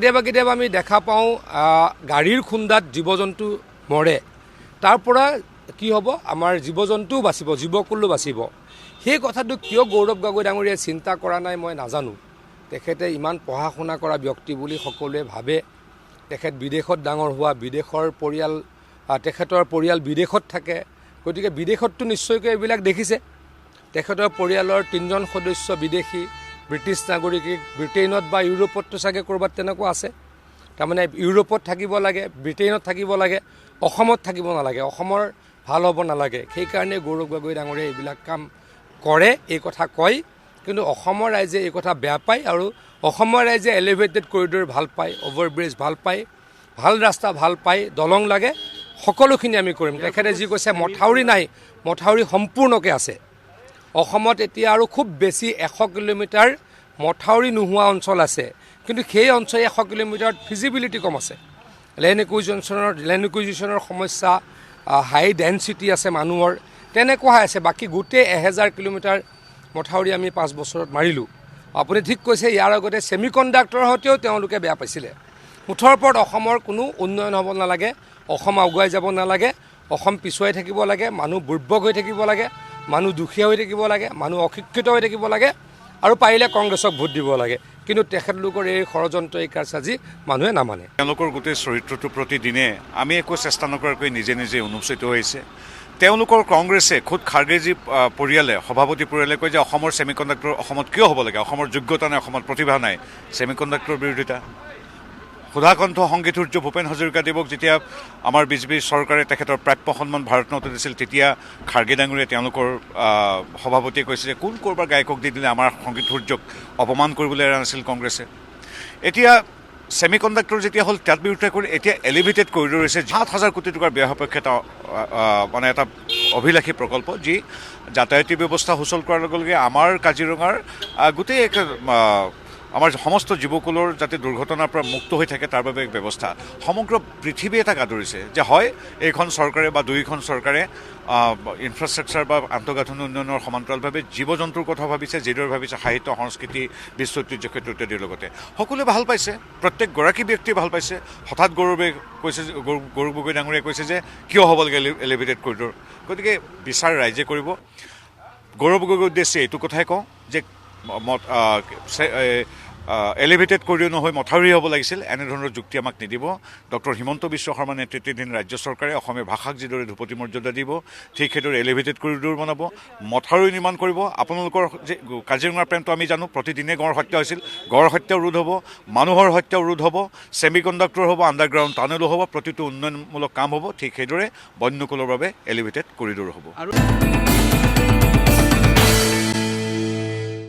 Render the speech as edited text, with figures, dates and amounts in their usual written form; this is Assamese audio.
কেতিয়াবা আমি দেখা পাওঁ গাড়ীৰ খুন্দাত জীৱ জন্তু মৰে, তাৰ পৰা কি হ'ব আমাৰ জীৱ জন্তুও বাচিব, জীৱকুলো বাচিব। সেই কথাটো কিয় গৌৰৱ গগৈ ডাঙৰীয়াই চিন্তা কৰা নাই মই নাজানো। তেখেতে ইমান পঢ়া শুনা কৰা ব্যক্তি বুলি সকলোৱে ভাবে। তেখেত বিদেশত ডাঙৰ হোৱা, বিদেশৰ পৰিয়াল, তেখেতৰ পৰিয়াল বিদেশত থাকে, গতিকে বিদেশততো নিশ্চয়কৈ এইবিলাক দেখিছে। তেখেতৰ পৰিয়ালৰ 3জন সদস্য বিদেশী, ব্ৰিটিছ নাগৰিক, ব্ৰিটেইনত বা ইউৰোপততো চাগে ক'ৰবাত তেনেকুৱা আছে। তাৰমানে ইউৰোপত থাকিব লাগে, ব্ৰিটেইনত থাকিব লাগে, অসমত থাকিব নালাগে, অসমৰ ভাল হ'ব নালাগে। সেইকাৰণে গৌৰৱ গগৈ ডাঙৰীয়াই এইবিলাক কাম কৰে, এই কথা কয়। কিন্তু অসমৰ ৰাইজে এই কথা বেয়া পায় আৰু অসমৰ ৰাইজে এলিভেটেড কৰিডৰ ভাল পায়, অভাৰব্ৰিজ ভাল পায়, ভাল ৰাস্তা ভাল পায়, দলং লাগে, সকলোখিনি আমি কৰিম। তেখেতে যি কৈছে মথাউৰি নাই, মথাউৰি সম্পূৰ্ণকৈ আছে। অসমত এতিয়া আৰু খুব বেছি 100 কিলোমিটাৰ মথাউৰি নোহোৱা অঞ্চল আছে, কিন্তু সেই অঞ্চল 100 কিলোমিটাৰত ফিজিবিলিটি কম আছে। লেণ্ড একুইজিশ্যনৰ সমস্যা, হাই ডেঞ্চিটি আছে মানুহৰ, তেনেকুৱা আছে। বাকী গোটেই 1000 কিলোমিটাৰ মথাউৰি আমি 5 বছৰত মাৰিলোঁ। আপুনি ঠিক কৈছে, ইয়াৰ আগতে ছেমি কণ্ডাক্টৰৰ সৈতেও তেওঁলোকে বেয়া পাইছিলে। মুঠৰ ওপৰত অসমৰ কোনো উন্নয়ন হ'ব নালাগে, অসম আগুৱাই যাব নালাগে, অসম পিছুৱাই থাকিব লাগে, মানুহ বুৰ্বক হৈ থাকিব লাগে, মানুহ দুখীয়া হৈ থাকিব লাগে, মানুহ অশিক্ষিত হৈ থাকিব লাগে, আৰু পাৰিলে কংগ্ৰেছক ভোট দিব লাগে। কিন্তু তেখেতলোকৰ এই ষড়যন্ত্ৰ, এই কাৰসাজি মানুহে নামানে। তেওঁলোকৰ গোটেই চৰিত্ৰটো প্ৰতিদিনে আমি একো চেষ্টা নকৰাকৈ নিজে নিজে উন্মোচিত হৈছে। তেওঁলোকৰ কংগ্ৰেছে খোদ খাৰ্গেজী পৰিয়ালে, সভাপতি পৰিয়ালে কয় যে অসমৰ ছেমি কণ্ডাক্টৰ অসমত কিয় হ'ব লাগে, অসমৰ যোগ্যতা নাই, অসমত প্ৰতিভা নাই। ছেমি কণ্ডাক্টৰৰ বিৰোধিতা সুধাকণ্ঠ সংগীত সূৰ্য ভূপেন হাজৰিকাদেৱক যেতিয়া আমাৰ বিজেপি চৰকাৰে তেখেতৰ প্ৰাপ্য সন্মান ভাৰতৰত্ন দিছিল, তেতিয়া খাৰ্গে ডাঙৰীয়াই তেওঁলোকৰ সভাপতিয়ে কৈছে যে কোন ক'ৰবাৰ গায়কক দি দিলে আমাৰ সংগীত সূৰ্যক অপমান কৰিবলৈ এৰা নাছিল কংগ্ৰেছে। এতিয়া ছেমি কণ্ডাক্টৰ যেতিয়া হ'ল তাত বিৰোধিতা কৰি এতিয়া এলিভেটেড কৰিডৰ হৈছে 7,000 কোটি টকাৰ ব্যয় সাপেক্ষে মানে এটা অভিলাষী প্ৰকল্প, যি যাতায়াতী ব্যৱস্থা সুচল কৰাৰ লগে লগে আমাৰ কাজিৰঙাৰ গোটেই আমাৰ সমস্ত জীৱকুলৰ যাতে দুৰ্ঘটনাৰ পৰা মুক্ত হৈ থাকে তাৰ বাবে এক ব্যৱস্থা। সমগ্ৰ পৃথিৱীয়ে তাক আদৰিছে যে হয় এইখন চৰকাৰে বা দুয়োখন চৰকাৰে ইনফ্ৰাষ্ট্ৰাকচাৰ বা আন্তঃগাঁথনি উন্নয়নৰ সমান্তৰালভাৱে জীৱ জন্তুৰ কথা ভাবিছে, যিদৰে ভাবিছে সাহিত্য, সংস্কৃতি, বিশ্ব ঐতিহ্য ক্ষেত্ৰ ইত্যাদিৰ লগতে। সকলোৱে ভাল পাইছে, প্ৰত্যেকগৰাকী ব্যক্তিয়ে ভাল পাইছে। হঠাৎ গৌৰৱ গগৈ ডাঙৰীয়াই কৈছে যে কিয় হ'ব লাগে এলিভেটেড কৰিডৰ। গতিকে বিচাৰ ৰাইজে কৰিব। গৌৰৱ গগৈৰ উদ্দেশ্যে এইটো কথাই কওঁ যে এলিভেটেড কৰিও নহয় মথাউৰি হ'ব লাগিছিল, এনেধৰণৰ যুক্তি আমাক নিদিব। ডক্টৰ হিমন্ত বিশ্ব শৰ্মা নেতৃত্বাধীন ৰাজ্য চৰকাৰে অসমীয়া ভাষাক যিদৰে ধ্ৰুপদী মৰ্যাদা দিব, ঠিক সেইদৰে এলিভেটেড কৰিডৰ বনাব, মথাউৰি নিৰ্মাণ কৰিব। আপোনালোকৰ যে কাজিৰঙাৰ প্ৰেমটো আমি জানো, প্ৰতিদিনে গড় হত্যা হৈছিল, গড় হত্যাও ৰোধ হ'ব, মানুহৰ হত্যাও ৰোধ হ'ব, ছেমি কণ্ডাক্টৰ হ'ব, আণ্ডাৰগ্ৰাউণ্ড টানেলো হ'ব, প্ৰতিটো উন্নয়নমূলক কাম হ'ব। ঠিক সেইদৰে বন্যকুলৰ বাবে এলিভেটেড কৰিডৰ হ'ব।